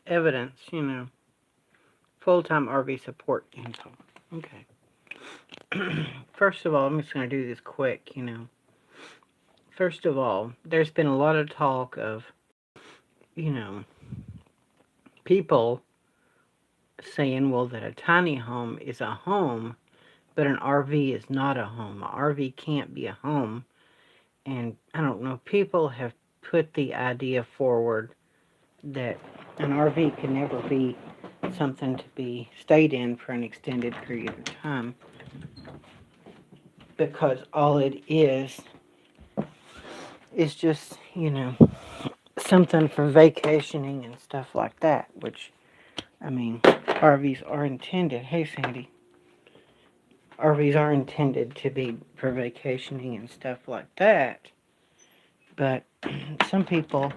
evidence, full-time RV support info. Okay. First of all, I'm just going to do this quick, First of all, there's been a lot of talk of, people saying, well, that a tiny home is a home, but an RV is not a home. An RV can't be a home. And I don't know, people have put the idea forward that an RV can never be something to be stayed in for an extended period of time, because all it is just, something for vacationing and stuff like that, which, I mean, RVs are intended, hey Sandy, RVs are intended to be for vacationing and stuff like that, but some people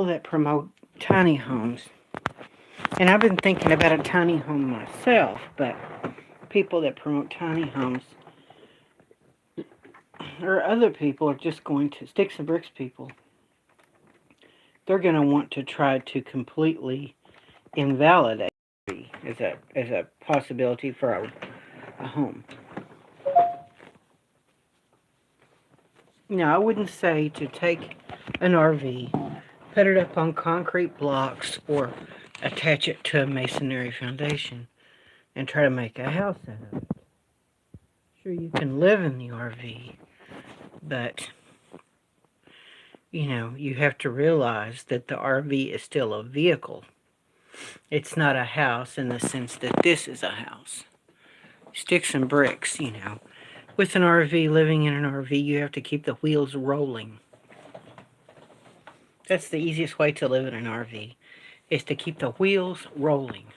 that promote tiny homes, and I've been thinking about a tiny home myself, but people that promote tiny homes, or other people, are just going to, sticks and bricks people, they're going to want to try to completely invalidate as a possibility for a home. Now, I wouldn't say to take an RV, put it up on concrete blocks, or attach it to a masonry foundation and try to make a house out of it. Sure, you can live in the RV, but you have to realize that the RV is still a vehicle. It's not a house in the sense that this is a house. Sticks and bricks, With an RV, living in an RV, you have to keep the wheels rolling. That's the easiest way to live in an RV, is to keep the wheels rolling.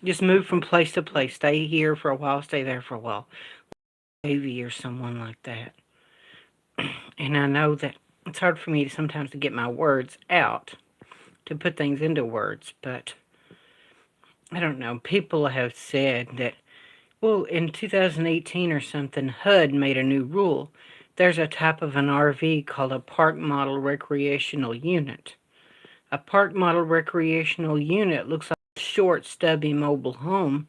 Just move from place to place. Stay here for a while, stay there for a while. Navy or someone like that. And I know that it's hard for me sometimes to get my words out, to put things into words, but I don't know. People have said that, well, in 2018 or something, HUD made a new rule. There's a type of an RV called a park model recreational unit. A park model recreational unit looks like a short, stubby mobile home,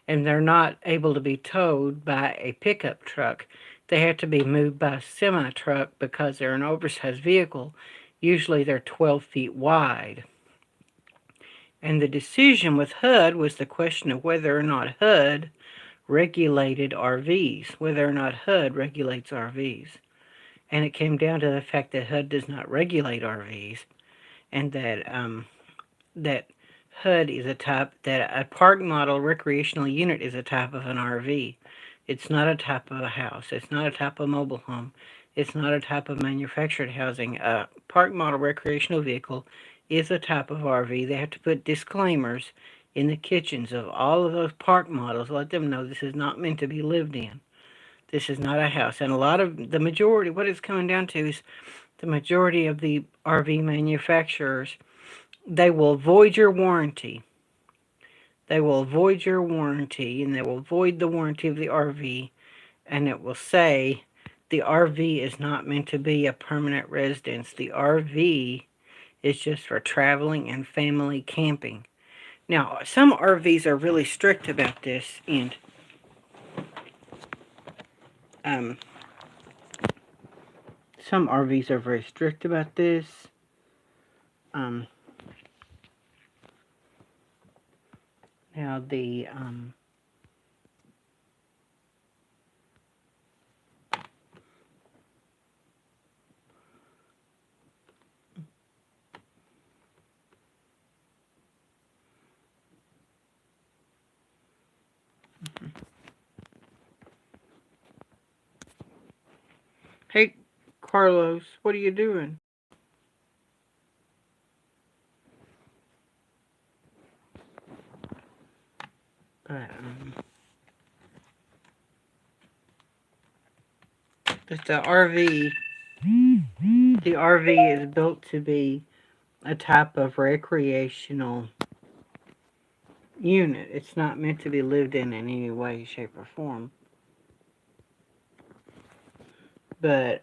and they're not able to be towed by a pickup truck. They have to be moved by a semi-truck because they're an oversized vehicle. Usually they're 12 feet wide. And the decision with HUD was the question of whether or not HUD regulated RVs, whether or not HUD regulates RVs. And it came down to the fact that HUD does not regulate RVs, and that that HUD is a type, that a park model recreational unit is a type of an RV. It's not a type of a house. It's not a type of mobile home. It's not a type of manufactured housing. A park model recreational vehicle is a type of RV. They have to put disclaimers in the kitchens of all of those park models. Let them know this is not meant to be lived in. This is not a house. And the majority, what it's coming down to is the majority of the RV manufacturers, they will void your warranty. They will void your warranty, and they will void the warranty of the RV, and it will say the RV is not meant to be a permanent residence. The RV is just for traveling and family camping. Now, some RVs are really strict about this, and some RVs are very strict about this. Now the Hey, Carlos, what are you doing? But the RV is built to be a type of recreational unit. It's not meant to be lived in any way, shape, or form. But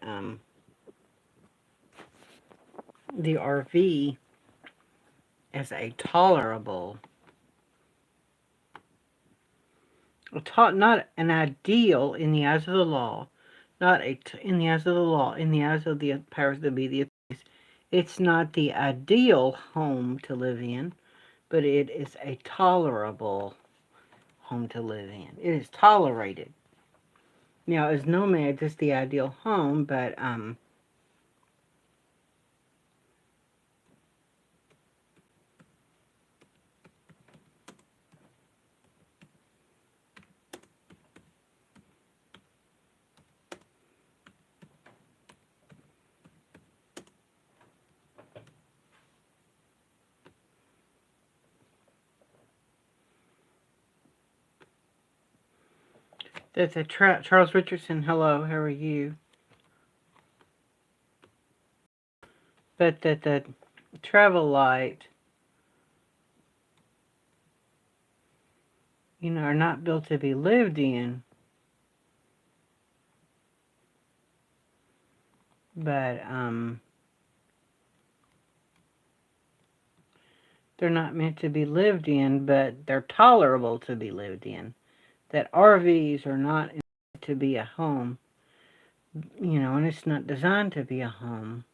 the RV as a tolerable, not an ideal in the eyes of the law, not in the eyes of the law, in the eyes of the powers that be, the authorities. It's not the ideal home to live in, but it is a tolerable home to live in. It is tolerated. Now, as nomads, it's the ideal home, but that's a Charles Richardson. Hello, how are you? But that the travel light, are not built to be lived in, but they're not meant to be lived in, but they're tolerable to be lived in. That RVs are not meant to be a home, and it's not designed to be a home.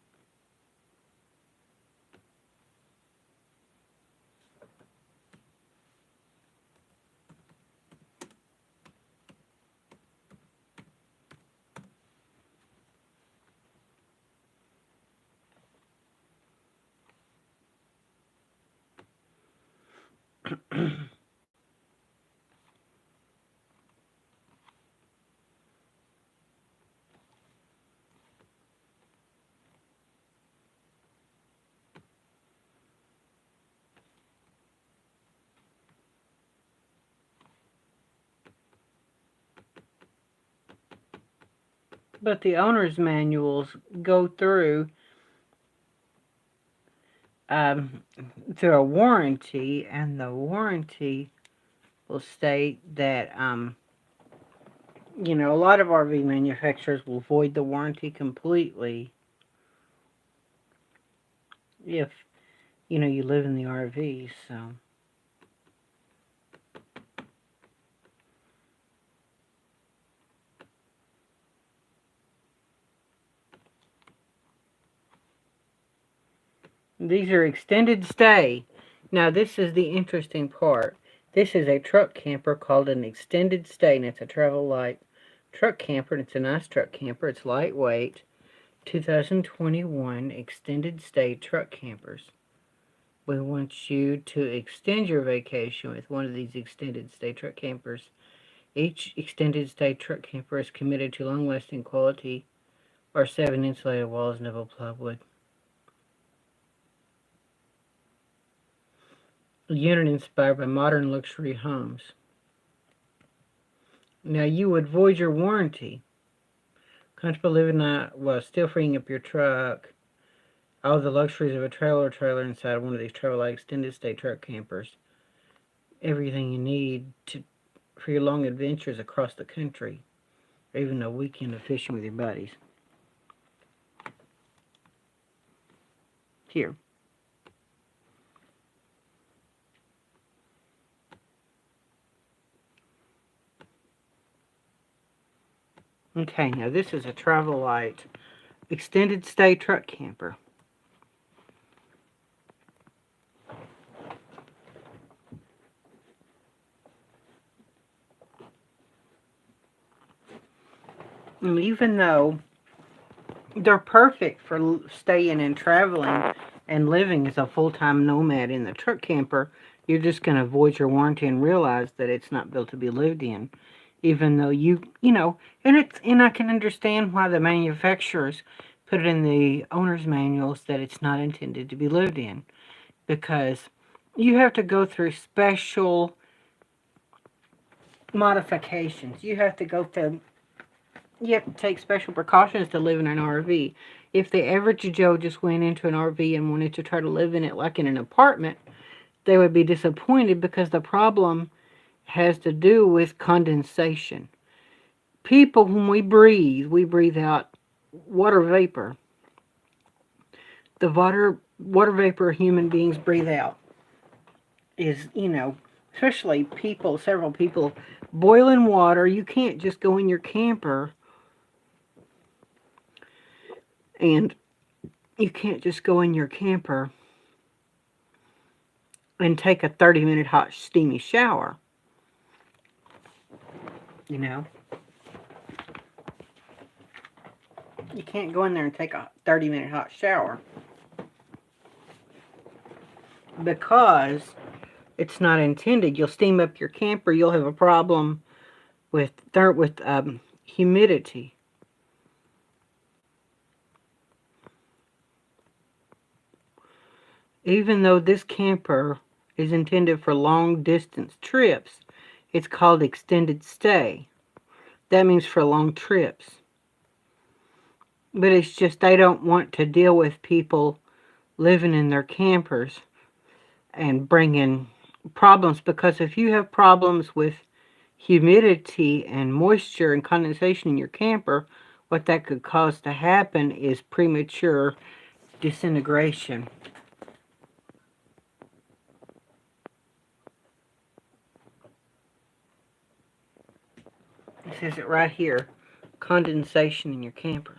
But the owner's manuals go through through a warranty, and the warranty will state that a lot of RV manufacturers will void the warranty completely if you live in the RV. So these are extended stay. Now this is the interesting part. This is a truck camper called an extended stay, and it's a travel light truck camper, and it's a nice truck camper. It's lightweight. 2021 extended stay truck campers. We want you to extend your vacation with one of these extended stay truck campers. Each extended stay truck camper is committed to long-lasting quality or 7 insulated walls, double plywood. A unit inspired by modern luxury homes. Now you would void your warranty. Comfortable living while still freeing up your truck. All the luxuries of a trailer inside one of these travel light extended stay truck campers. Everything you need for your long adventures across the country, or even a weekend of fishing with your buddies. Here. Okay, now this is a travel light extended stay truck camper. And even though they're perfect for staying and traveling and living as a full-time nomad in the truck camper, you're just going to void your warranty and realize that it's not built to be lived in. Even though and I can understand why the manufacturers put it in the owner's manuals that it's not intended to be lived in, because you have to go through special modifications. You have to take special precautions to live in an RV. If the average Joe just went into an RV and wanted to try to live in it like in an apartment, they would be disappointed, because the problem has to do with condensation. People, when we breathe out water vapor. The water vapor human beings breathe out is, especially several people, boiling water. You can't just go in your camper and you can't just go in your camper and take a 30-minute hot steamy shower. You know, you can't go in there and take a 30-minute hot shower because it's not intended. You'll steam up your camper. You'll have a problem with humidity. Even though this camper is intended for long distance trips, it's called extended stay. That means for long trips. But it's just they don't want to deal with people living in their campers and bringing problems, because if you have problems with humidity and moisture and condensation in your camper, what that could cause to happen is premature disintegration. It says it right here, condensation in your camper.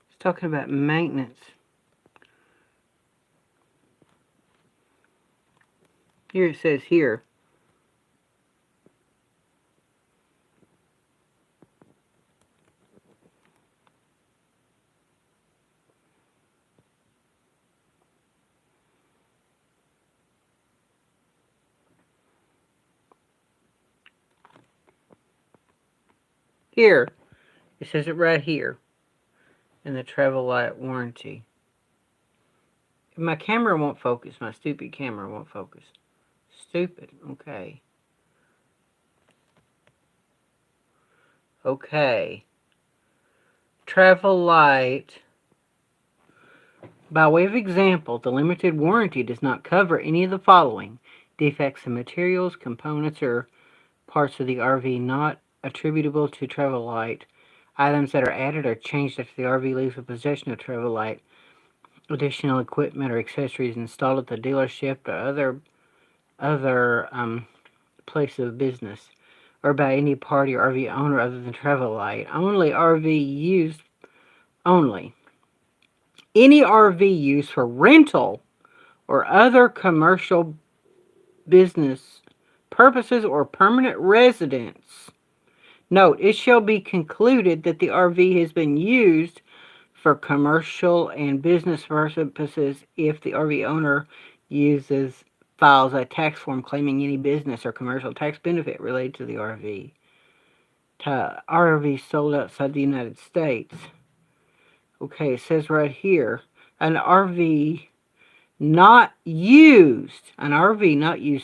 It's talking about maintenance. Here it says here. Here. It says it right here in the travel light warranty. My camera won't focus. My stupid camera won't focus. Stupid. Okay. Okay. Travel light. By way of example, the limited warranty does not cover any of the following: defects in materials, components, or parts of the RV not attributable to travel light, items that are added or changed after the RV leaves the possession of travel light, additional equipment or accessories installed at the dealership or other place of business, or by any party or RV owner other than travel light. Only any RV used for rental or other commercial business purposes or permanent residence. Note, it shall be concluded that the RV has been used for commercial and business purposes if the RV owner files a tax form claiming any business or commercial tax benefit related to the RV. RV sold outside the United States. Okay, it says right here, an RV not used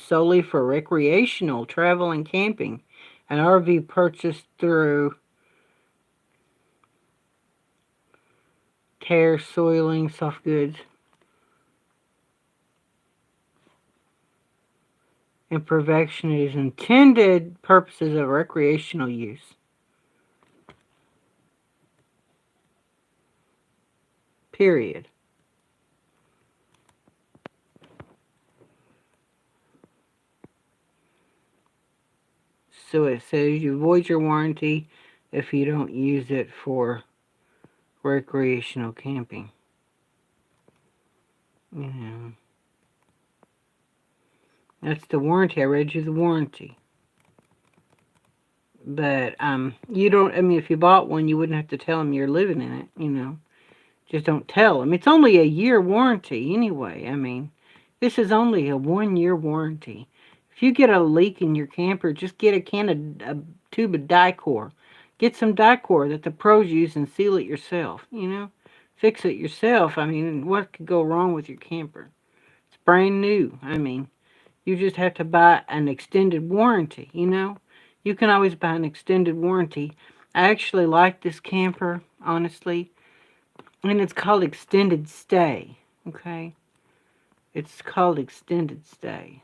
solely for recreational travel and camping, an RV purchased through tear, soiling, soft goods, and perfection is intended purposes of recreational use. Period. So it says you void your warranty if you don't use it for recreational camping. That's the warranty. I read you the warranty. But you don't. I mean, if you bought one, you wouldn't have to tell them you're living in it. Just don't tell them. It's only a year warranty anyway. I mean, this is only a 1-year warranty. If you get a leak in your camper, just get a tube of Dicor. Get some Dicor that the pros use and seal it yourself. Fix it yourself. I mean, what could go wrong with your camper? It's brand new. I mean, you just have to buy an extended warranty. You can always buy an extended warranty. I actually like this camper, honestly. And it's called extended stay, okay? It's called extended stay.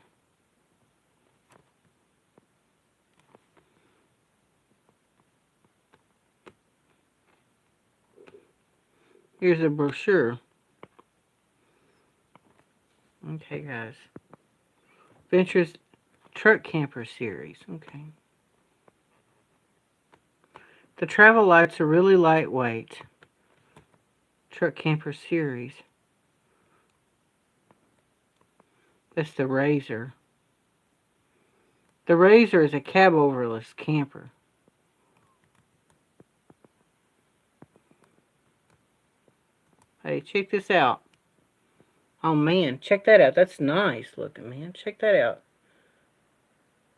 Here's a brochure. Okay, guys. Ventures Truck Camper Series. Okay. The travel lights are really lightweight. Truck Camper Series. That's the Razor. The Razor is a cab overless camper. Hey, check this out. Oh man, check that out. That's nice looking, man. Check that out.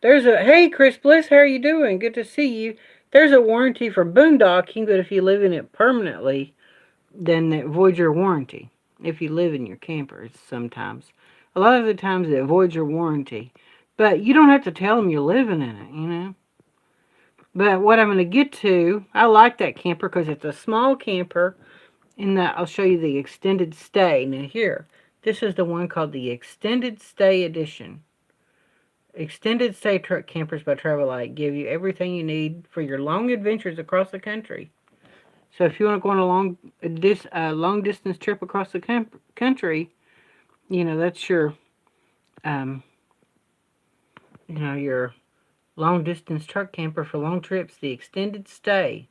There's a, hey Chris Bliss, how are you doing? Good to see you. There's a warranty for boondocking, but if you live in it permanently, then it voids your warranty. If you live in your camper, sometimes. A lot of the times it voids your warranty. But you don't have to tell them you're living in it, you know. But what I'm going to get to, I like that camper because it's a small camper. And I'll show you the extended stay. Now here, this is the one called the Extended Stay Edition. Extended Stay Truck Campers by Travelite give you everything you need for your long adventures across the country. So if you want to go on a long distance trip across the country, you know, that's your, your long distance truck camper for long trips, the Extended Stay.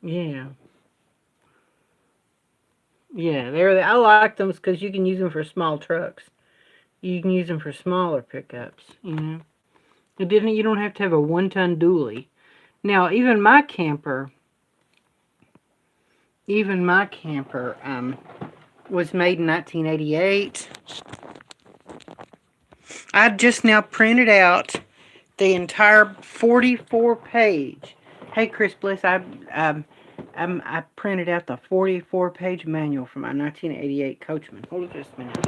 Yeah. Yeah, I like them because you can use them for small trucks. You can use them for smaller pickups, you know. You don't have to have a 1-ton dually. Now, even my camper was made in 1988. I just now printed out the entire 44-page. Hey, Chris Bliss, I printed out the 44-page manual for my 1988 Coachman. Hold it just a minute.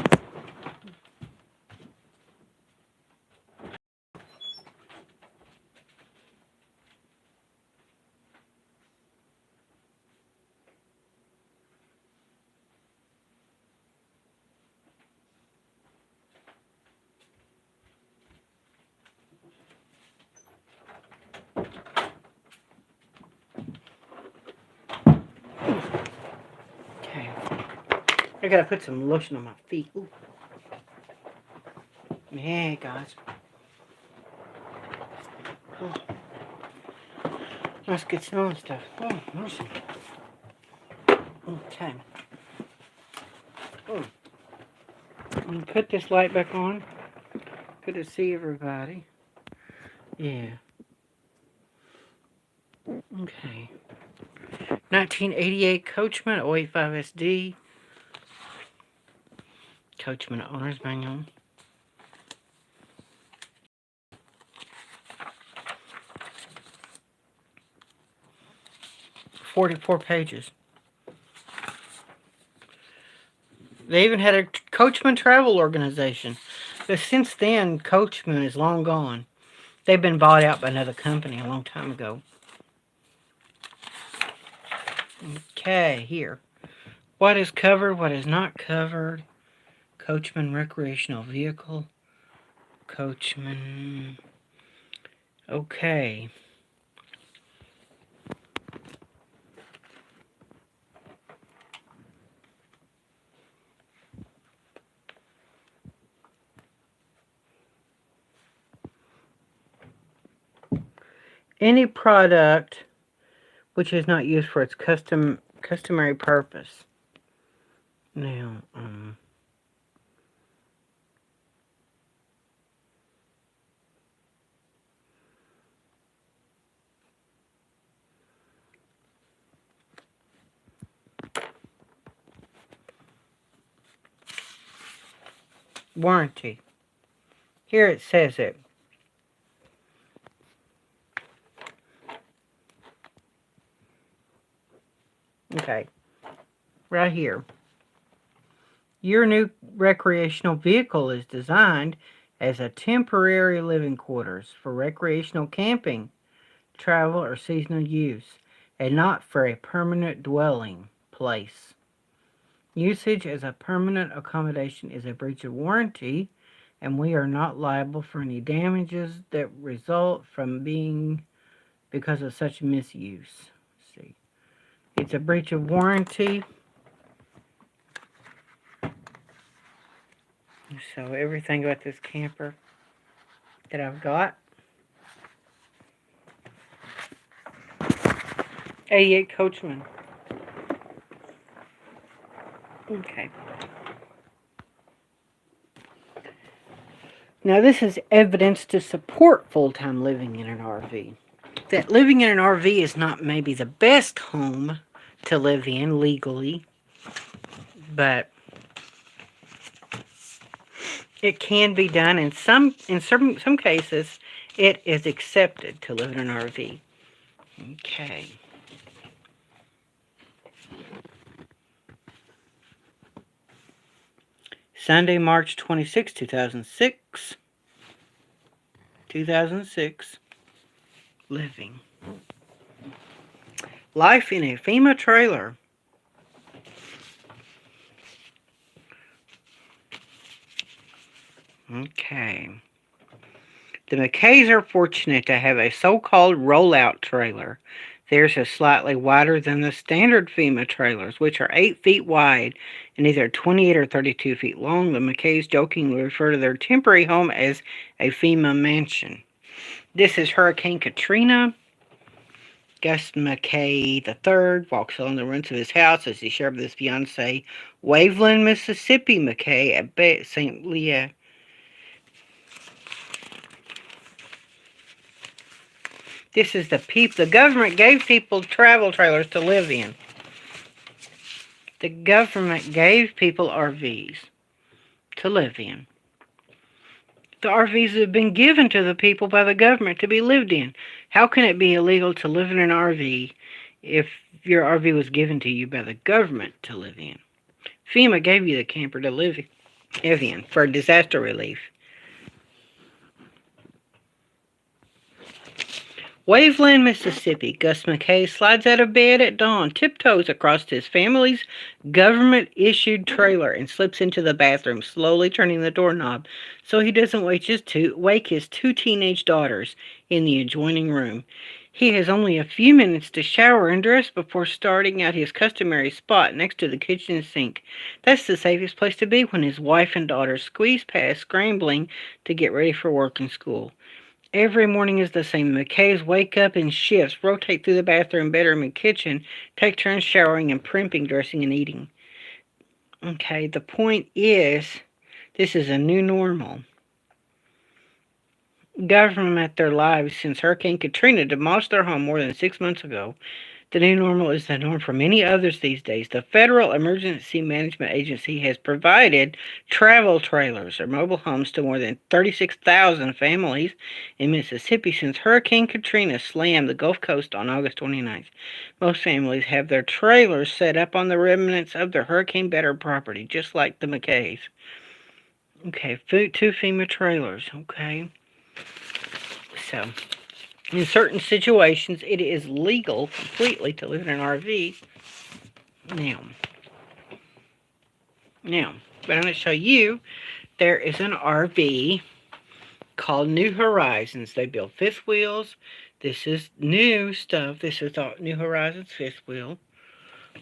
Okay. I gotta put some lotion on my feet. Ooh. Yeah, guys. Oh. Let's get smelling stuff. Oh, mercy. Okay. Oh. Let me put this light back on. Good to see everybody. Yeah. Okay. 1988 Coachman 085SD. Coachman Owner's Manual. .44 pages. They even had a Coachman travel organization. But since then, Coachman is long gone. They've been bought out by another company a long time ago. Okay, here. What is covered, what is not covered. Coachman recreational vehicle. Coachman. Okay. Any product which is not used for its customary purpose. Now, warranty. Here it says it. Okay. Right here. Your new recreational vehicle is designed as a temporary living quarters for recreational camping, travel, or seasonal use, and not for a permanent dwelling place. Usage as a permanent accommodation is a breach of warranty, and we are not liable for any damages that result from because of such misuse. Let's see. It's a breach of warranty. So everything about this camper that I've got. 88 Coachman. Okay. Now this is evidence to support full-time living in an RV. That living in an RV is not maybe the best home to live in legally, but it can be done. In some cases, it is accepted to live in an RV. Okay. Sunday, March 26, 2006. 2006. Living. Life in a FEMA trailer. Okay. The McKays are fortunate to have a so-called rollout trailer. Theirs is slightly wider than the standard FEMA trailers, which are 8 feet wide and either 28 or 32 feet long. The McKays jokingly refer to their temporary home as a FEMA mansion. This is Hurricane Katrina. Gus McKay III walks along the ruins of his house as he shared with his fiancée, Waveland, Mississippi McKay at St. Leah. This is the government gave people travel trailers to live in. The government gave people RVs to live in. The RVs have been given to the people by the government to be lived in. How can it be illegal to live in an RV if your RV was given to you by the government to live in? FEMA gave you the camper to live in for disaster relief. Waveland, Mississippi. Gus McKay slides out of bed at dawn, tiptoes across his family's government-issued trailer, and slips into the bathroom, slowly turning the doorknob so he doesn't wake his 2 teenage daughters in the adjoining room. He has only a few minutes to shower and dress before starting out his customary spot next to the kitchen sink. That's the safest place to be when his wife and daughters squeeze past, scrambling to get ready for work and school. Every morning is the same. The McKays wake up in shifts, rotate through the bathroom, bedroom, and kitchen, take turns showering and primping, dressing, and eating. Okay, the point is, this is a new normal. Government their lives since Hurricane Katrina demolished their home more than 6 months ago. The new normal is the norm for many others these days. The Federal Emergency Management Agency has provided travel trailers or mobile homes to more than 36,000 families in Mississippi since Hurricane Katrina slammed the Gulf Coast on August 29th. Most families have their trailers set up on the remnants of their hurricane-battered property, just like the McKays. Okay, 2 FEMA trailers, okay. So, in certain situations, it is legal completely to live in an RV. Now, what I'm going to show you, there is an RV called New Horizons. They build fifth wheels. This is new stuff. This is the New Horizons fifth wheel.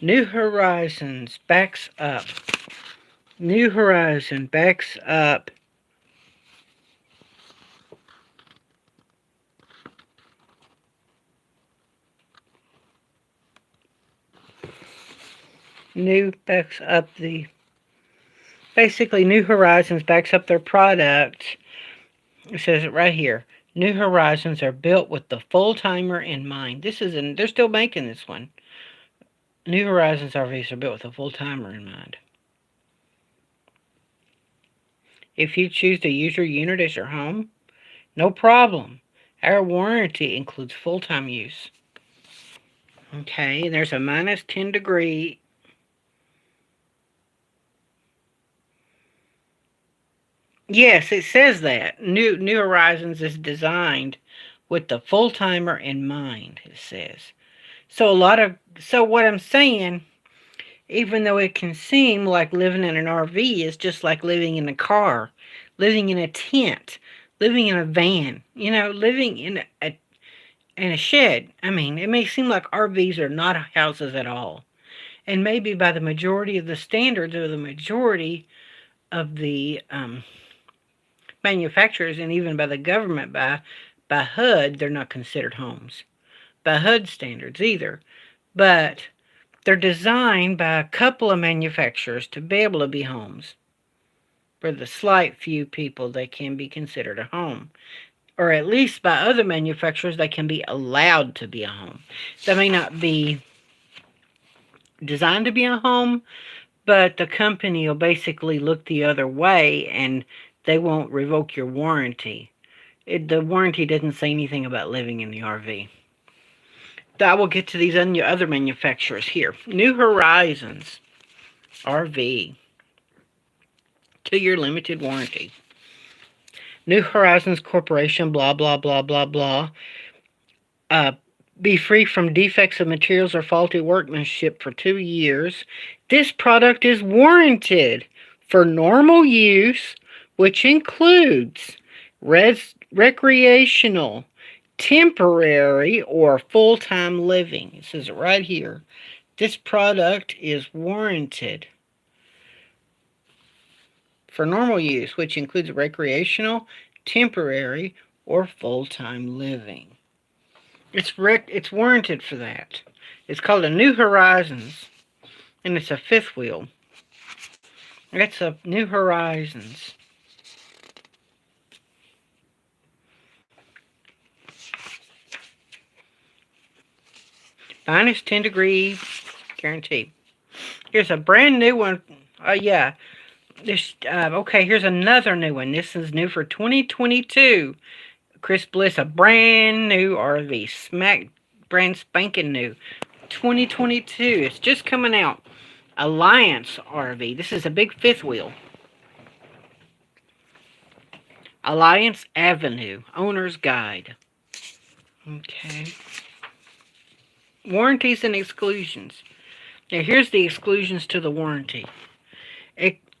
New Horizons backs up. New Horizon backs up. Basically New Horizons backs up their product. It says it right here. New Horizons are built with the full-timer in mind. They're still making this one. New Horizons RVs are built with a full-timer in mind. If you choose to use your unit as your home, no problem. Our warranty includes full-time use. Okay, there's a minus 10 degree. Yes, it says that. New Horizons is designed with the full-timer in mind, it says. So what I'm saying, even though it can seem like living in an RV is just like living in a car, living in a tent, living in a van, living in and a shed. I mean, it may seem like RVs are not houses at all. And maybe by the majority of the standards or the majority of the manufacturers and even by the government, by HUD, they're not considered homes. By HUD standards either. But they're designed by a couple of manufacturers to be able to be homes. For the slight few people, they can be considered a home. Or at least by other manufacturers, they can be allowed to be a home. They may not be designed to be a home, but the company will basically look the other way and they won't revoke your warranty. The warranty doesn't say anything about living in the RV. I will get to these other manufacturers here. New Horizons RV, 2-year limited warranty. New Horizons Corporation, blah, blah, blah, blah, blah. Be free from defects of materials or faulty workmanship for 2 years. This product is warranted for normal use, which includes recreational, temporary, or full-time living. It says it right here. This product is warranted for normal use, which includes recreational, temporary, or full-time living. It's warranted for that. It's called a New Horizons, and it's a fifth wheel. That's a New Horizons. Minus 10 degree guarantee. Here's a brand new one. Yeah. Okay, here's another new one. This is new for 2022. Chris Bliss, a brand new RV. Brand spanking new. 2022. It's just coming out. Alliance RV. This is a big fifth wheel. Alliance Avenue. Owner's Guide. Okay. Warranties and exclusions. Now here's the exclusions to the warranty.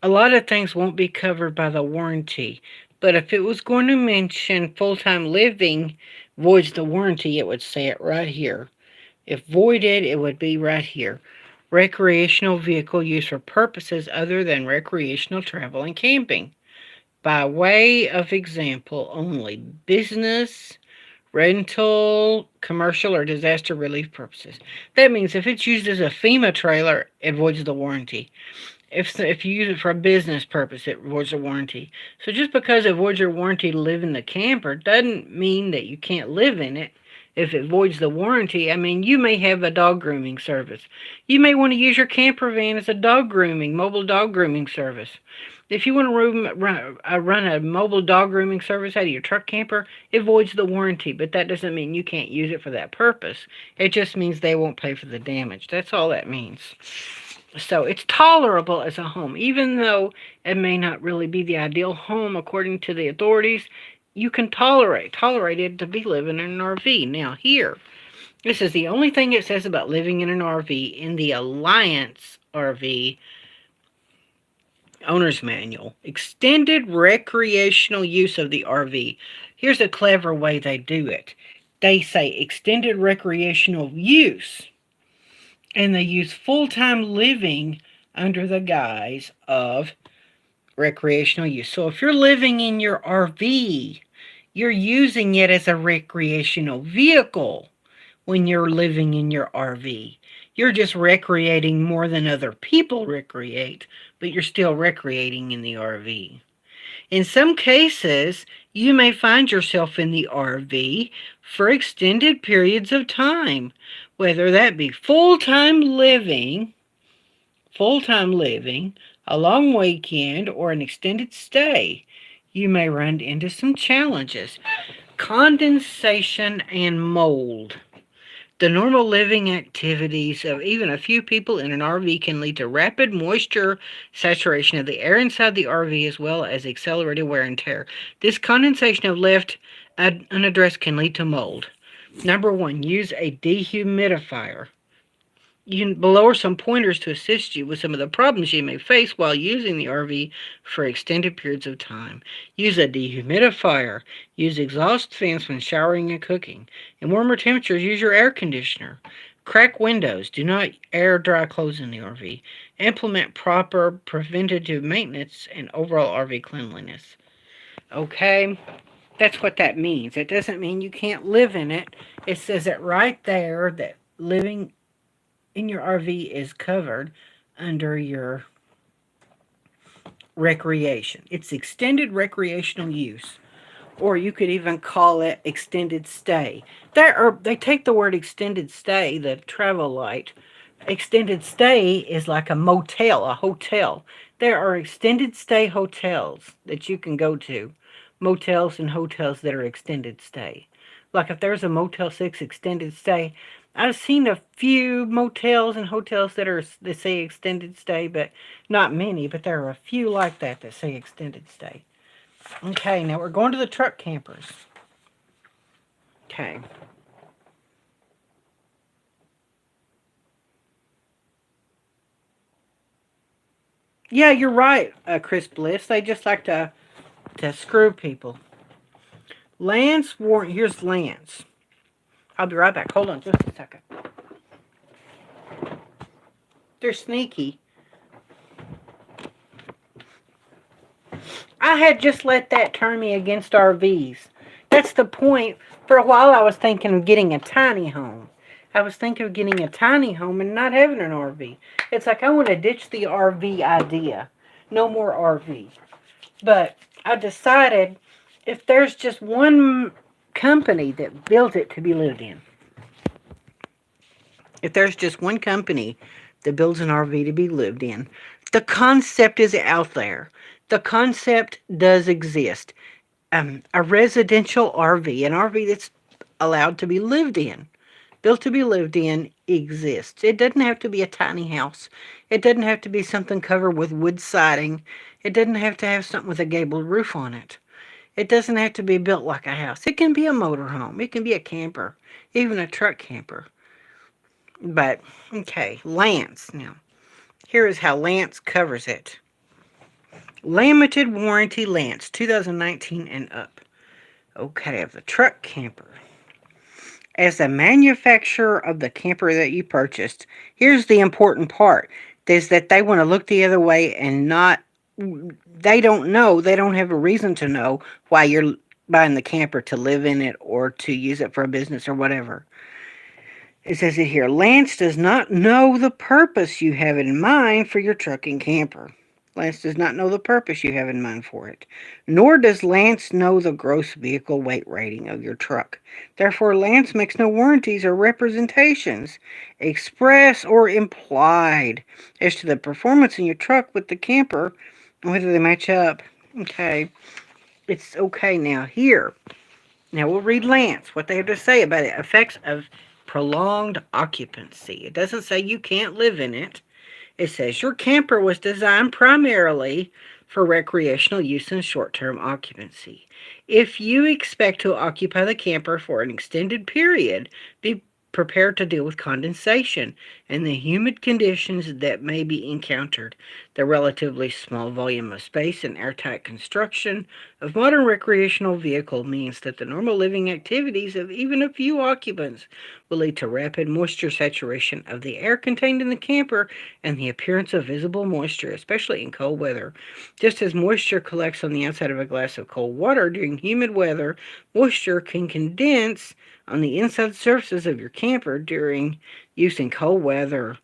A lot of things won't be covered by the warranty. But if it was going to mention full-time living voids the warranty, it would say it right here. If voided, it would be right here. Recreational vehicle used for purposes other than recreational travel and camping. By way of example only, business, rental, commercial, or disaster relief purposes. That means if it's used as a FEMA trailer, it voids the warranty. If you use it for a business purpose, it voids a warranty. So just because it voids your warranty to live in the camper doesn't mean that you can't live in it. If it voids the warranty, I mean, you may have a dog grooming service. You may want to use your camper van as a mobile dog grooming service. If you want to run a mobile dog grooming service out of your truck camper, it voids the warranty, but that doesn't mean you can't use it for that purpose. It just means they won't pay for the damage. That's all that means. So it's tolerable as a home, even though it may not really be the ideal home according to the authorities. You can tolerate it to be living in an RV. Now here, this is the only thing it says about living in an RV in the Alliance RV Owner's Manual. Extended recreational use of the RV. Here's a clever way they do it. They say extended recreational use. And they use full-time living under the guise of recreational use. So if you're living in your RV, you're using it as a recreational vehicle when you're living in your RV. You're just recreating more than other people recreate, but you're still recreating in the RV. In some cases, you may find yourself in the RV for extended periods of time, whether that be full-time living, a long weekend, or an extended stay. You may run into some challenges. Condensation and mold. The normal living activities of even a few people in an RV can lead to rapid moisture saturation of the air inside the RV as well as accelerated wear and tear. This condensation if left unaddressed can lead to mold. Number 1, use a dehumidifier. Below are some pointers to assist you with some of the problems you may face while using the RV for extended periods of time. Use a dehumidifier. Use exhaust fans when showering and cooking. In warmer temperatures, use your air conditioner. Crack windows. Do not air dry clothes in the RV. Implement proper preventative maintenance and overall RV cleanliness. Okay, that's what that means. It doesn't mean you can't live in it. It says it right there that living in your RV is covered under your recreation. It's extended recreational use, or you could even call it extended stay. They take the word extended stay, the travel light. Extended stay is like a motel, a hotel. There are extended stay hotels that you can go to, motels and hotels that are extended stay. Like if there's a Motel 6 extended stay, I've seen a few motels and hotels that say extended stay, but not many. But there are a few like that say extended stay. Okay, now we're going to the truck campers. Okay. Yeah, you're right, Chris Bliss. They just like to screw people. Lance Warren. Here's Lance. I'll be right back. Hold on just a second. They're sneaky. I had just let that turn me against RVs. That's the point. For a while, I was thinking of getting a tiny home. I was thinking of getting a tiny home and not having an RV. It's like I want to ditch the RV idea. No more RV. But I decided if there's just one company that built it to be lived in, if there's just one company that builds an RV to be lived in, the concept is out there. The concept does exist. A residential RV, an RV that's allowed to be lived in, built to be lived in, exists. It doesn't have to be a tiny house. It doesn't have to be something covered with wood siding. It doesn't have to have something with a gabled roof on it. It doesn't have to be built like a house. It can be a motorhome. It can be a camper, even a truck camper. But, okay, Lance. Now, here is how Lance covers it. Limited warranty Lance, 2019 and up. Okay, of the truck camper. As the manufacturer of the camper that you purchased, here's the important part, is that they want to look the other way and not, they don't know, they don't have a reason to know why you're buying the camper to live in it or to use it for a business or whatever. It says it here, Lance does not know the purpose you have in mind for your truck and camper. Lance does not know the purpose you have in mind for it. Nor does Lance know the gross vehicle weight rating of your truck. Therefore, Lance makes no warranties or representations, express or implied, as to the performance in your truck with the camper, whether they match up. Okay, it's okay now. Here, now we'll read Lance, what they have to say about it. Effects of prolonged occupancy. It doesn't say you can't live in it. It says your camper was designed primarily for recreational use and short-term occupancy. If you expect to occupy the camper for an extended period, be prepared to deal with condensation and the humid conditions that may be encountered. The relatively small volume of space and airtight construction of modern recreational vehicle means that the normal living activities of even a few occupants will lead to rapid moisture saturation of the air contained in the camper and the appearance of visible moisture, especially in cold weather. Just as moisture collects on the outside of a glass of cold water during humid weather, moisture can condense on the inside surfaces of your camper during use in cold weather.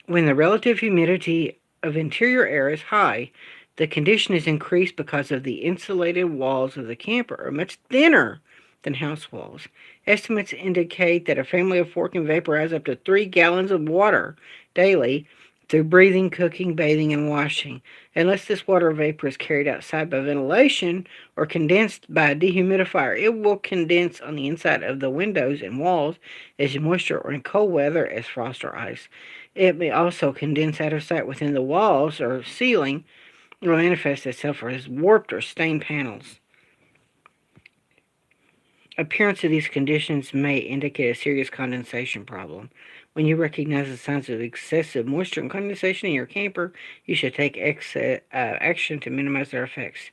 When the relative humidity of interior air is high, the condition is increased because of the insulated walls of the camper are much thinner than house walls. Estimates indicate that a family of four can vaporize up to 3 gallons of water daily through breathing, cooking, bathing, and washing. Unless this water vapor is carried outside by ventilation or condensed by a dehumidifier, it will condense on the inside of the windows and walls as moisture, or in cold weather as frost or ice. It may also condense out of sight within the walls or ceiling, or manifest itself as warped or stained panels. Appearance of these conditions may indicate a serious condensation problem. When you recognize the signs of excessive moisture and condensation in your camper, you should take action to minimize their effects.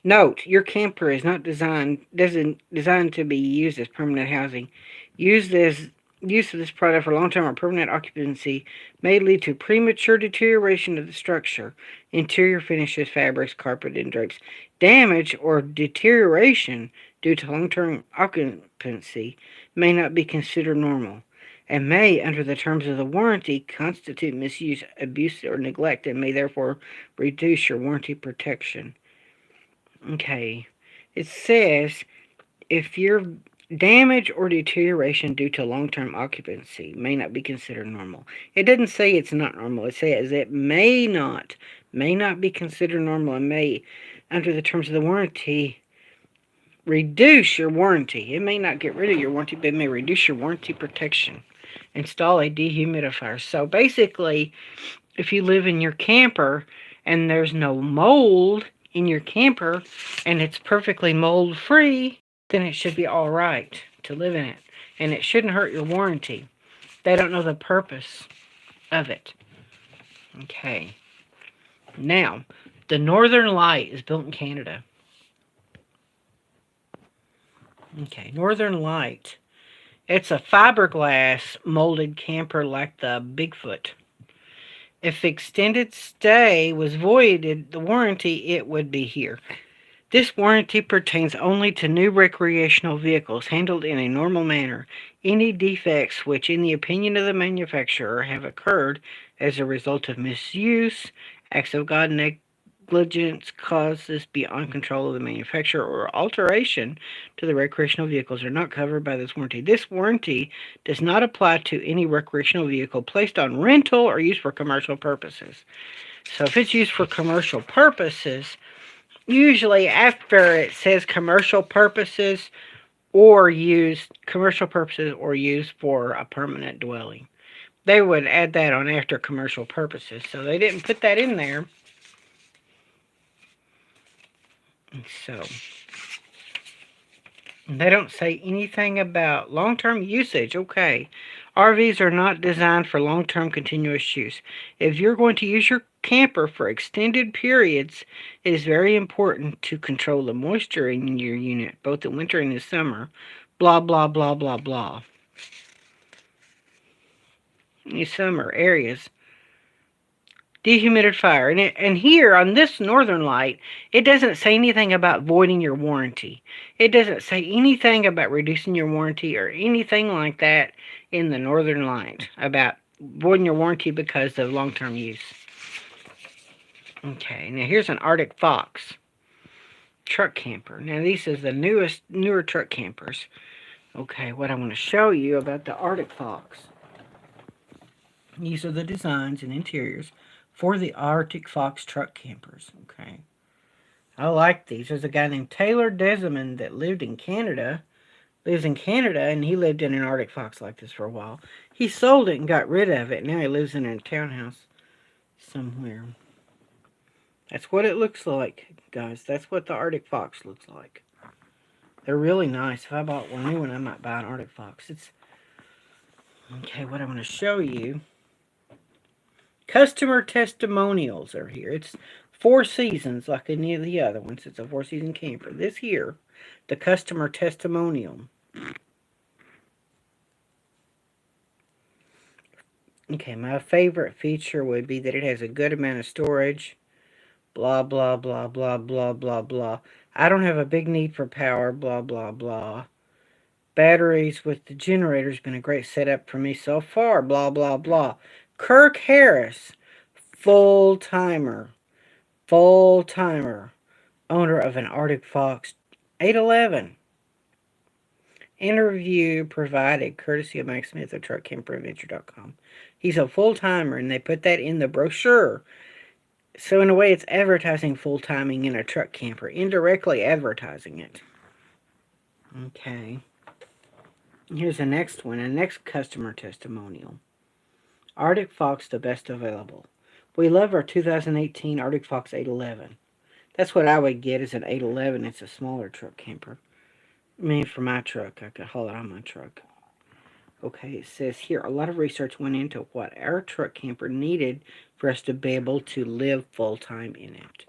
Note: your camper is not designed to be used as permanent housing. Use this Use of this product for long-term or permanent occupancy may lead to premature deterioration of the structure, interior finishes, fabrics, carpet, and drapes. Damage or deterioration due to long-term occupancy may not be considered normal and may, under the terms of the warranty, constitute misuse, abuse, or neglect, and may therefore reduce your warranty protection. Okay. It says if your damage or deterioration due to long-term occupancy may not be considered normal. It doesn't say it's not normal. It says it may not be considered normal and may, under the terms of the warranty, reduce your warranty. It may not get rid of your warranty, but it may reduce your warranty protection. Install a dehumidifier. So basically, if you live in your camper and there's no mold in your camper and it's perfectly mold free, then it should be all right to live in it, and it shouldn't hurt your warranty. They don't know the purpose of it. Okay. Now, the Northern Light is built in Canada. Okay, Northern Light. It's a fiberglass molded camper like the Bigfoot. If extended stay was voided, the warranty, it would be here. This warranty pertains only to new recreational vehicles handled in a normal manner. Any defects which, in the opinion of the manufacturer, have occurred as a result of misuse, acts of God, negligence, causes beyond control of the manufacturer, or alteration to the recreational vehicles are not covered by this warranty. This warranty does not apply to any recreational vehicle placed on rental or used for commercial purposes. So if it's used for commercial purposes, usually after it says commercial purposes or used for a permanent dwelling, they would add that on after commercial purposes. So they didn't put that in there. So they don't say anything about long-term usage. Okay. RVs are not designed for long-term continuous use. If you're going to use your camper for extended periods, it is very important to control the moisture in your unit, both in winter and in summer. Blah, blah, blah, blah, blah. In summer areas. Dehumidifier. And here on this Northern Light, it doesn't say anything about voiding your warranty. It doesn't say anything about reducing your warranty or anything like that in the Northern Light about voiding your warranty because of long-term use. Okay, now here's an Arctic Fox truck camper. Now these is the newer truck campers. Okay, what I want to show you about the Arctic Fox. These are the designs and interiors for the Arctic Fox truck campers. Okay, I like these. There's a guy named Taylor Desmond that lives in Canada, and he lived in an Arctic Fox like this for a while. He sold it and got rid of it. Now he lives in a townhouse somewhere. That's what it looks like, guys. That's what the Arctic Fox looks like. They're really nice. If I bought one new one, I might buy an Arctic Fox. It's okay. What I'm going to show you. Customer testimonials are here. It's 4 seasons like any of the other ones. It's a 4-season camper. This here, the customer testimonial. Okay, my favorite feature would be that it has a good amount of storage. Blah, blah, blah, blah, blah, blah, blah. I don't have a big need for power. Blah, blah, blah. Batteries with the generator's been a great setup for me so far. Blah, blah, blah. Kirk Harris, full-timer, owner of an Arctic Fox 811. Interview provided courtesy of Mike Smith of TruckCamperAdventure.com. He's a full-timer, and they put that in the brochure. So in a way, it's advertising full-timing in a truck camper, indirectly advertising it. Okay. Here's the next one, a next customer testimonial. Arctic Fox, the best available. We love our 2018 Arctic Fox 811. That's what I would get as an 811. It's a smaller truck camper. I mean, for my truck, I could haul it on my truck. Okay, it says here, a lot of research went into what our truck camper needed for us to be able to live full-time in it.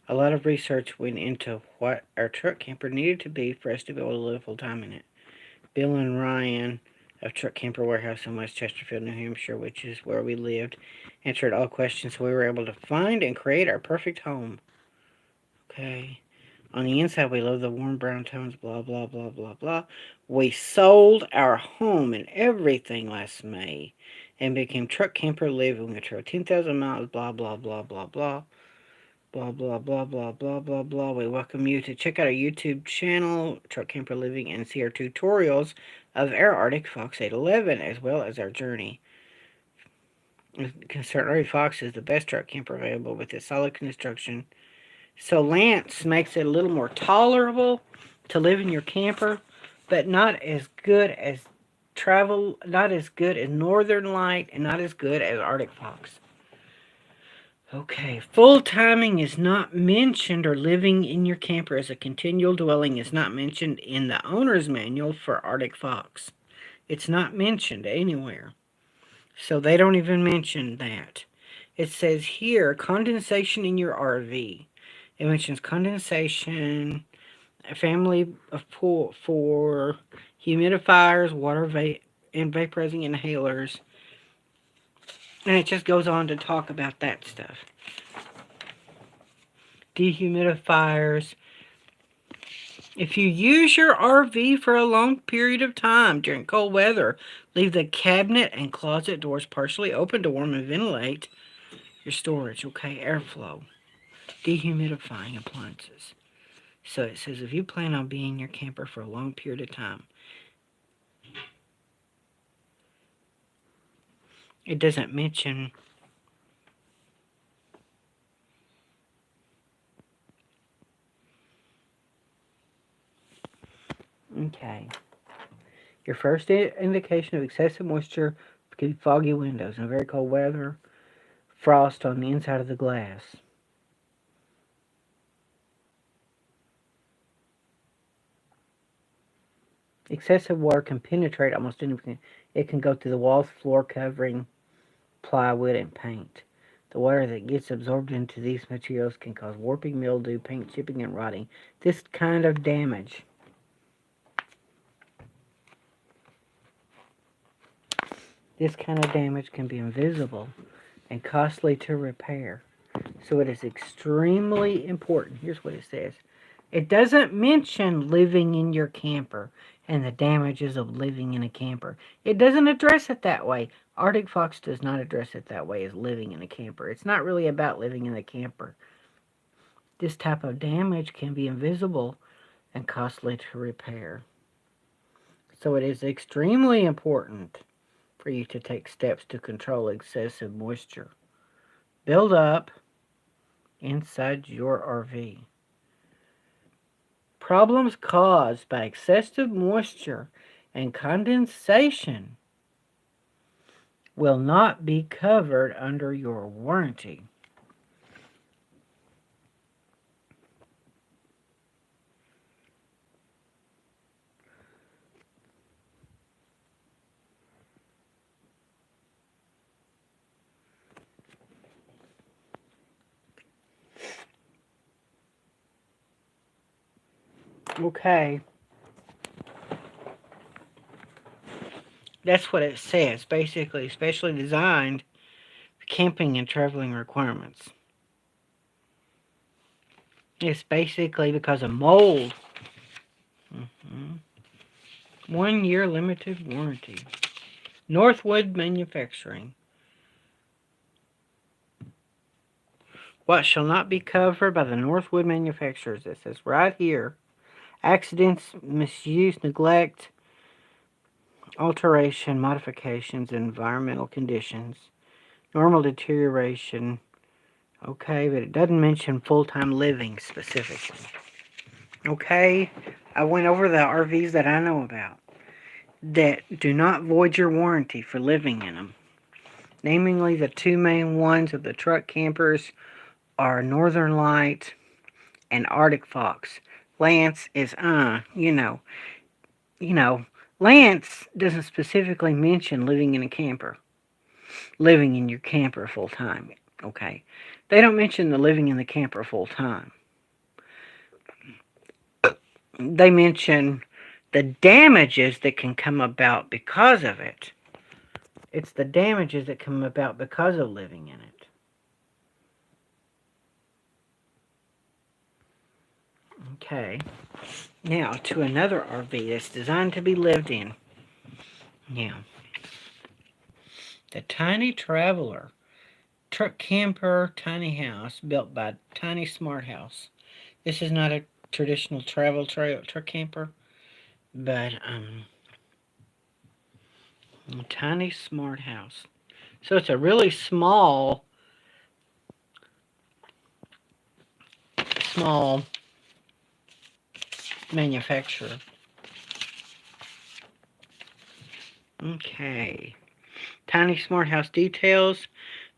A lot of research went into what our truck camper needed to be for us to be able to live full-time in it. Bill and Ryan of Truck Camper Warehouse in West Chesterfield, New Hampshire, which is where we lived, answered all questions so we were able to find and create our perfect home. Okay. On the inside, we love the warm brown tones, blah, blah, blah, blah, blah. We sold our home and everything last May and became truck camper living. We drove 10,000 miles, blah, blah, blah, blah, blah. Blah, blah, blah, blah, blah, blah, blah. We welcome you to check out our YouTube channel, Truck Camper Living, and see our tutorials of our Arctic Fox 811, as well as our journey. Concerned Arctic Fox is the best truck camper available with its solid construction. So Lance makes it a little more tolerable to live in your camper, but not as good as not as good as Northern Light, and not as good as Arctic Fox. Okay, full timing is not mentioned, or living in your camper as a continual dwelling is not mentioned in the owner's manual for Arctic Fox. It's not mentioned anywhere. So they don't even mention that. It says here, condensation in your RV. It mentions condensation, a family of pool for humidifiers, water and vaporizing inhalers. And it just goes on to talk about that stuff. Dehumidifiers. If you use your RV for a long period of time during cold weather, leave the cabinet and closet doors partially open to warm and ventilate your storage. Okay, airflow. Dehumidifying appliances. So it says if you plan on being in your camper for a long period of time, it doesn't mention okay. Your first indication of excessive moisture could be foggy windows and very cold weather, frost on the inside of the glass. Excessive water can penetrate almost anything. It can go through the walls, floor covering, plywood, and paint. The water that gets absorbed into these materials can cause warping, mildew, paint chipping, and rotting. This kind of damage can be invisible and costly to repair. So it is extremely important. Here's what it says. It doesn't mention living in your camper and the damages of living in a camper. It doesn't address it that way. Arctic Fox does not address it that way as living in a camper. It's not really about living in a camper. This type of damage can be invisible and costly to repair. So it is extremely important for you to take steps to control excessive moisture build up inside your RV. Problems caused by excessive moisture and condensation will not be covered under your warranty. Okay. That's what it says. Basically, specially designed camping and traveling requirements. It's basically because of mold. 1 year limited warranty. Northwood Manufacturing. What shall not be covered by the Northwood manufacturers? It says right here. Accidents, misuse, neglect, alteration, modifications, environmental conditions, normal deterioration. Okay, but it doesn't mention full-time living specifically. Okay, I went over the RVs that I know about that do not void your warranty for living in them. Namely, the two main ones of the truck campers are Northern Light and Arctic Fox. Lance is, you know, Lance doesn't specifically mention living in a camper, living in your camper full time. Okay, they don't mention the living in the camper full time. They mention the damages that can come about because of it. It's the damages that come about because of living in it. Okay. Now to another RV that's designed to be lived in. Now, the Tiny Traveler truck camper tiny house built by Tiny Smart House. This is not a traditional truck camper, but Tiny Smart House. So it's a really small manufacturer. Okay. Tiny Smart House details,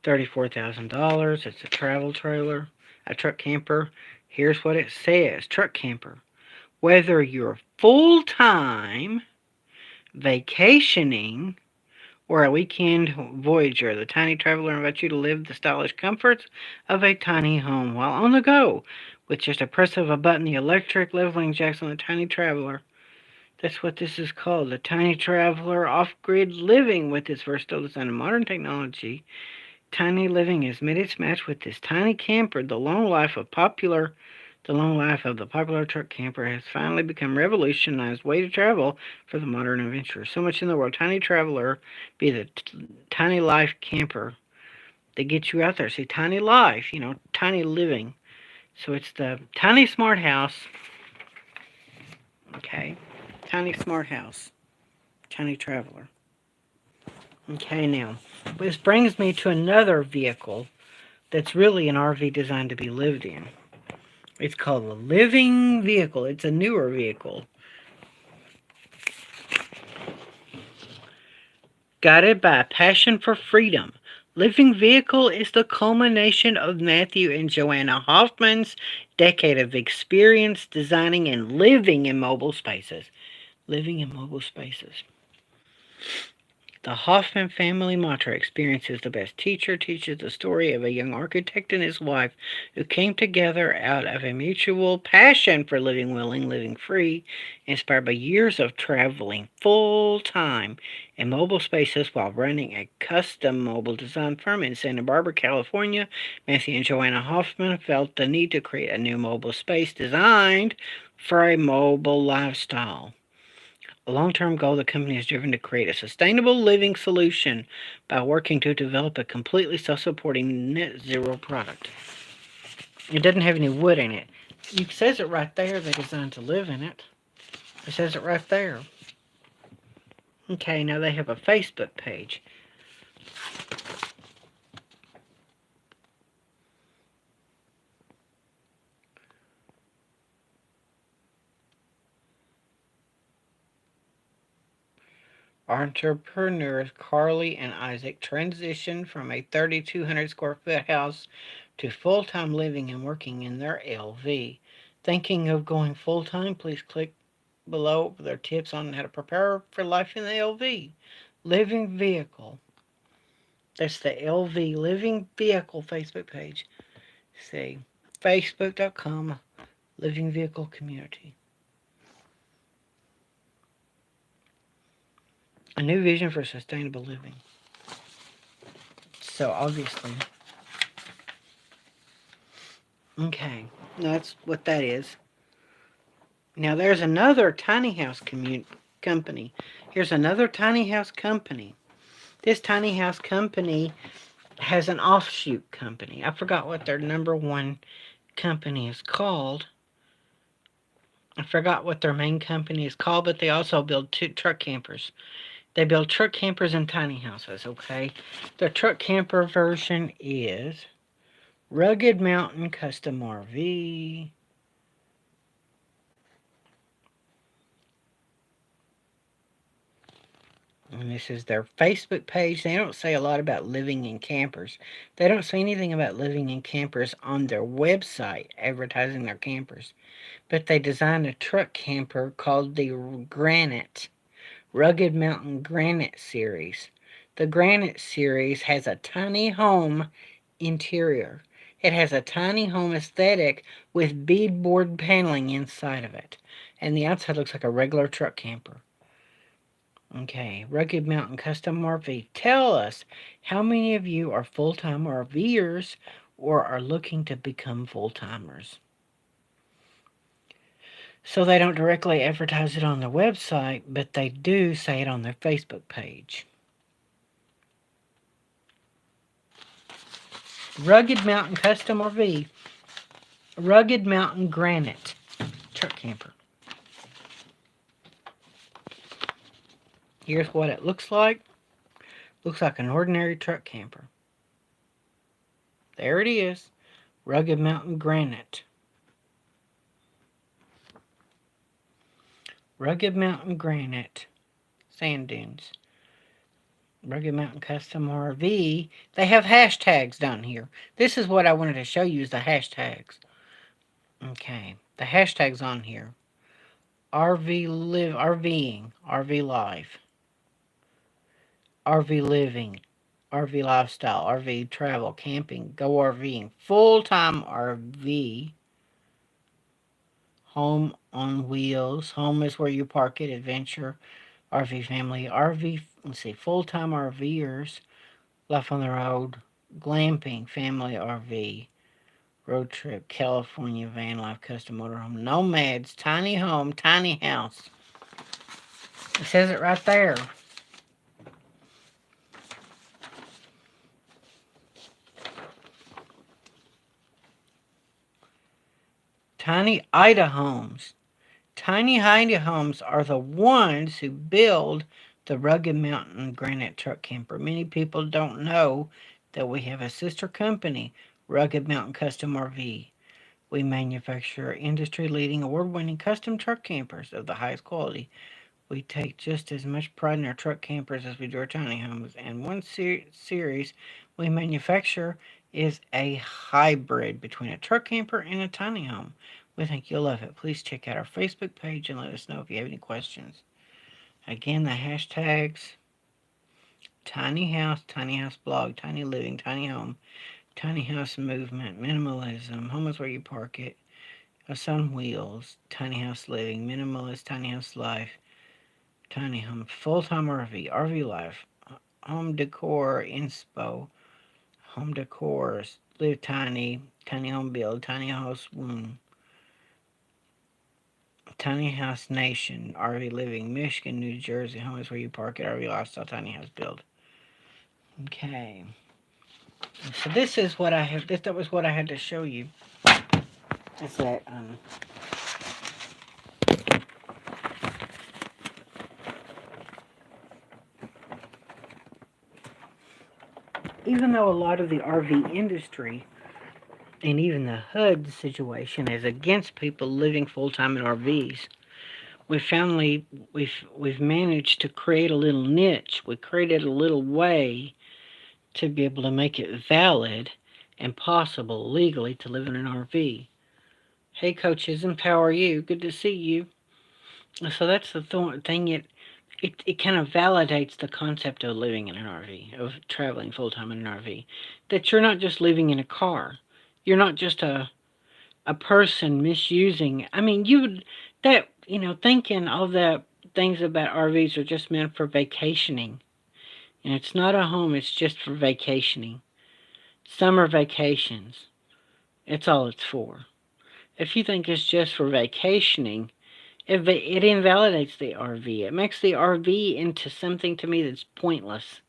$34,000. It's a travel trailer, a truck camper. Here's what it says, truck camper. Whether you're full-time vacationing or a weekend voyager, the Tiny Traveler invites you to live the stylish comforts of a tiny home while on the go. With just a press of a button, the electric leveling jacks on the Tiny Traveler. That's what this is called, the Tiny Traveler off-grid living. With its versatile design and modern technology, tiny living has made its match with this tiny camper. The long life of the popular truck camper has finally become a revolutionized way to travel for the modern adventurer. So much in the world. Tiny Traveler be the tiny life camper that gets you out there. See, tiny life, tiny living. So it's the Tiny Smart House. Okay. Tiny Smart House. Tiny Traveler. Okay, now, this brings me to another vehicle that's really an RV designed to be lived in. It's called a living vehicle. It's a newer vehicle. Guided by a passion for freedom. Living vehicle is the culmination of Matthew and Joanna Hoffman's decade of experience designing and living in mobile spaces. Living in mobile spaces. The Hoffman family mantra, experience is the best teacher, teaches the story of a young architect and his wife who came together out of a mutual passion for living well and living free, inspired by years of traveling full-time in mobile spaces while running a custom mobile design firm in Santa Barbara, California. Matthew and Joanna Hoffman felt the need to create a new mobile space designed for a mobile lifestyle. A long-term goal, the company is driven to create a sustainable living solution by working to develop a completely self-supporting net zero product. It doesn't have any wood in it. It says it right there, they're designed to live in it. It says it right there. Okay, now they have a Facebook page. Entrepreneurs Carly and Isaac transitioned from a 3,200 square foot house to full-time living and working in their LV. Thinking of going full-time? Please click below for their tips on how to prepare for life in the LV. Living Vehicle. That's the LV Living Vehicle Facebook page. See, facebook.com Living Vehicle Community. A new vision for sustainable living. So obviously, okay, that's what that is. Now there's another tiny house company. Here's another tiny house company. This tiny house company has an offshoot company. I forgot what their number one company is called. I forgot what their main company is called, but they also build truck campers. They build truck campers and tiny houses, okay? The truck camper version is Rugged Mountain Custom RV. And this is their Facebook page. They don't say a lot about living in campers. They don't say anything about living in campers on their website, advertising their campers. But they designed a truck camper called the Granite, Rugged Mountain Granite Series. The Granite Series has a tiny home interior. It has a tiny home aesthetic with beadboard paneling inside of it. And the outside looks like a regular truck camper. Okay, Rugged Mountain Custom RV. Tell us, how many of you are full-time RVers or are looking to become full-timers? So they don't directly advertise it on their website, but they do say it on their Facebook page. Rugged Mountain Custom RV. Rugged Mountain Granite Truck Camper. Here's what it looks like. Looks like an ordinary truck camper. There it is. Rugged Mountain Granite. Rugged Mountain Granite. Sand dunes. Rugged Mountain Custom RV. They have hashtags down here. This is what I wanted to show you is the hashtags. Okay. The hashtags on here. RVing, RV life, RV living, RV lifestyle, RV travel, camping, go RVing, full-time RV, home on wheels, home is where you park it, adventure, RV family, RV, let's see, full-time RVers, life on the road, glamping, family RV, road trip, California, van life, custom motorhome, nomads, tiny home, tiny house. It says it right there. Tiny Ida homes. Tiny Ida homes are the ones who build the Rugged Mountain Granite Truck Camper. Many people don't know that we have a sister company, Rugged Mountain Custom RV. We manufacture industry-leading, award-winning custom truck campers of the highest quality. We take just as much pride in our truck campers as we do our tiny homes. And one series we manufacture is a hybrid between a truck camper and a tiny home. We think you'll love it. Please check out our Facebook page and let us know if you have any questions. Again, the hashtags: tiny house blog, tiny living, tiny home, tiny house movement, minimalism, home is where you park it, us on wheels, tiny house living, minimalist, tiny house life, tiny home, full-time RV, RV life, home decor, inspo, home decor, live tiny, tiny home build, tiny house womb, tiny house nation, RV living, Michigan, New Jersey, home is where you park it, RV lifestyle, tiny house build. Okay. So this is what I have. That was what I had to show you. Is that even though a lot of the RV industry and even the HUD situation is against people living full time in RVs, we've managed to create a little niche. We created a little way to be able to make it valid and possible legally to live in an RV. Hey coaches, empower you. Good to see you. So that's the thing. It kind of validates the concept of living in an RV, of traveling full time in an RV. That you're not just living in a car. You're not just a person misusing. I mean, thinking all the things about RVs are just meant for vacationing. And it's not a home, it's just for vacationing. Summer vacations. It's all it's for. If you think it's just for vacationing, it invalidates the RV. It makes the RV into something to me that's pointless.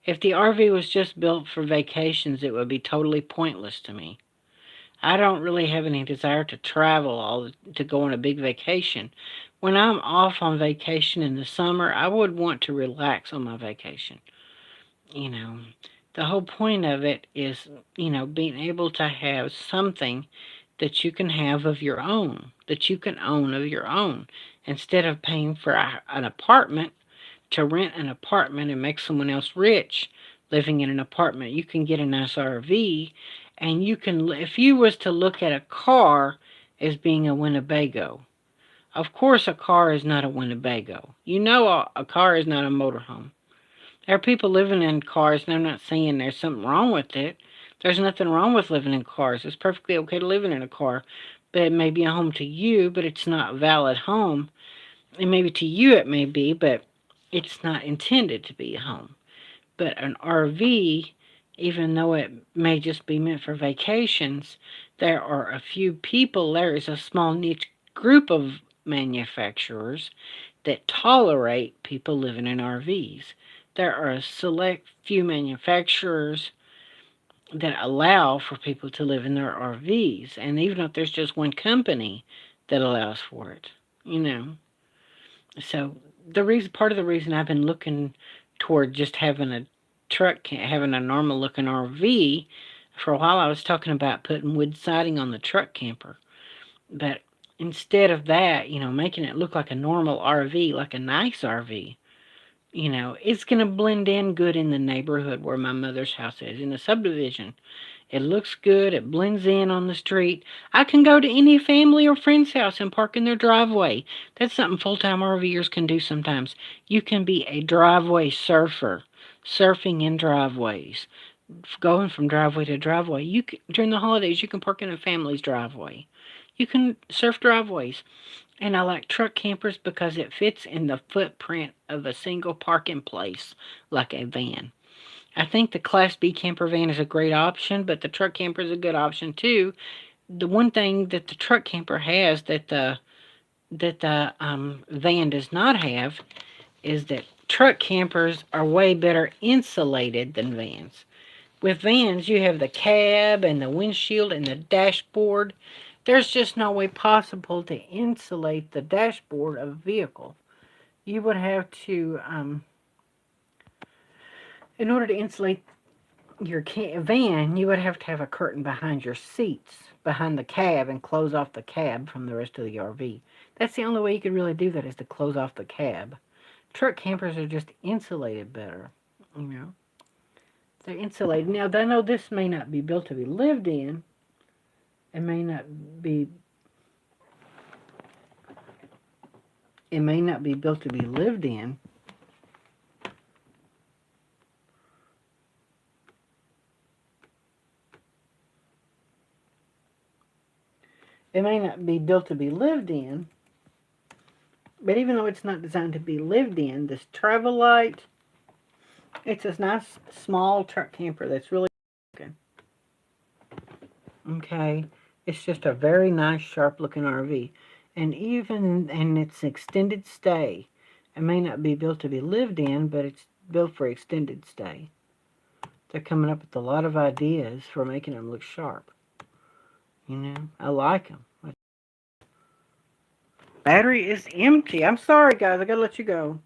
If the RV was just built for vacations, it would be totally pointless to me. I don't really have any desire to travel to go on a big vacation. When I'm off on vacation in the summer, I would want to relax on my vacation. You know, the whole point of it is, being able to have something that you can have of your own, that you can own of your own, instead of paying for an apartment to rent an apartment and make someone else rich living in an apartment. You can get a nice RV, and you can, if you was to look at a car as being a Winnebago, of course a car is not a Winnebago. You know a car is not a motorhome. There are people living in cars, and I'm not saying there's something wrong with it. There's nothing wrong with living in cars. It's perfectly okay to live in a car, but it may be a home to you, but it's not a valid home. And maybe to you it may be, but it's not intended to be a home. But an RV, even though it may just be meant for vacations, there are a few people, there is a small niche group of manufacturers that tolerate people living in RVs. There are a select few manufacturers that allow for people to live in their RVs, and even if there's just one company that allows for it, you know. So part of the reason I've been looking toward just having a having a normal looking RV, for a while I was talking about putting wood siding on the truck camper, but instead of that, making it look like a normal RV, like a nice RV, it's going to blend in good in the neighborhood where my mother's house is, in the subdivision. It looks good. It blends in on the street. I can go to any family or friend's house and park in their driveway. That's something full-time RVers can do sometimes. You can be a driveway surfer, surfing in driveways, going from driveway to driveway. During the holidays, you can park in a family's driveway. You can surf driveways. And I like truck campers because it fits in the footprint of a single parking place like a van. I think the Class B camper van is a great option, but the truck camper is a good option too. The one thing that the truck camper has that the van does not have is that truck campers are way better insulated than vans. With vans, you have the cab and the windshield and the dashboard. There's just no way possible to insulate the dashboard of a vehicle. You would have to, in order to insulate your van, you would have to have a curtain behind your seats, behind the cab, and close off the cab from the rest of the RV. That's the only way you could really do that, is to close off the cab. Truck campers are just insulated better, They're insulated. Now, I know this may not be built to be lived in. It may not be built to be lived in. It may not be built to be lived in, but even though it's not designed to be lived in, this travel light, it's a nice small truck camper that's really looking. Okay, it's just a very nice sharp looking RV. And it's extended stay. It may not be built to be lived in, but it's built for extended stay. They're coming up with a lot of ideas for making them look sharp. I like them. Battery is empty. I'm sorry, guys. I gotta let you go.